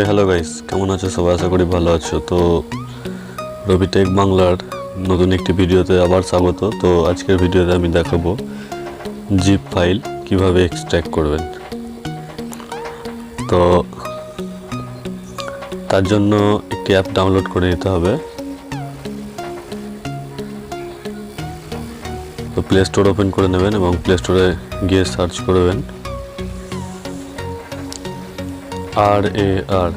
Hello guys, কেমন আছো সবাই? আশা করি ভালো আছো। তো RabiTech বাংলার নতুন একটি ভিডিওতে আবার স্বাগত। তো আজকের ভিডিওতে আমি দেখাবো জিপ ফাইল কিভাবে এক্সট্র্যাক্ট করবেন। তো তার জন্য একটি অ্যাপ ডাউনলোড করে নিতে হবে। তো প্লে স্টোর ওপেন করে নেবেন এবং প্লে স্টোরে গিয়ে সার্চ করবেন RAR।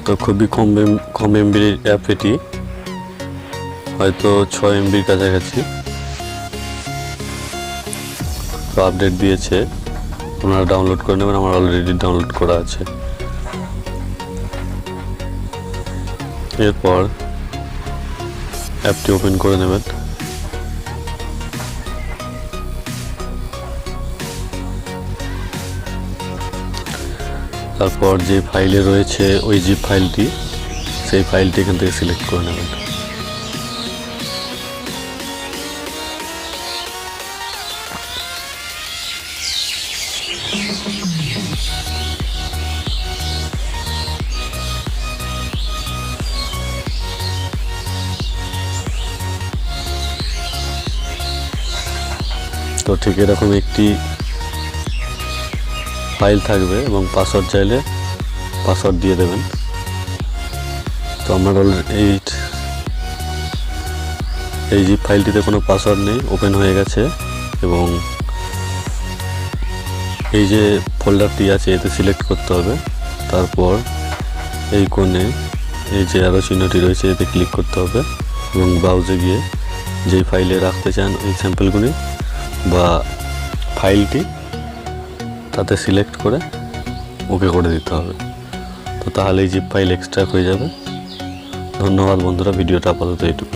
তো খুবই কম এমবির অ্যাপ এটি, হয়তো 6 এমবির কাছাকাছি। তো আপডেট দিয়েছে, আপনারা ডাউনলোড করে নেবেন। আমার অলরেডি ডাউনলোড করা আছে। এরপর অ্যাপটি ওপেন করে নেবেন। তারপর যে ফাইলে রয়েছে ওই জিপ ফাইলটি, সেই ফাইলটি এখান থেকে সিলেক্ট করে নেবেন। তো ঠিক এরকম একটি ফাইল থাকবে এবং পাসওয়ার্ড চাইলে পাসওয়ার্ড দিয়ে দেবেন। তো আমার এই জিপ ফাইলটিতে কোনো পাসওয়ার্ড নেই, ওপেন হয়ে গেছে। এবং এই যে ফোল্ডারটি আছে এতে সিলেক্ট করতে হবে। তারপর এই কোণে এই যে আরও চিহ্নটি রয়েছে এতে ক্লিক করতে হবে এবং ব্রাউজে গিয়ে যেই ফাইলে রাখতে চান ওই স্যাম্পলগুলি বা ফাইলটি তাতে সিলেক্ট করে ওকে করে দিতে হবে। তো তাহলে এই জিপ ফাইল এক্সট্রাক্ট হয়ে যাবে। ধন্যবাদ বন্ধুরা, ভিডিওটা আপাতত এইটুকু।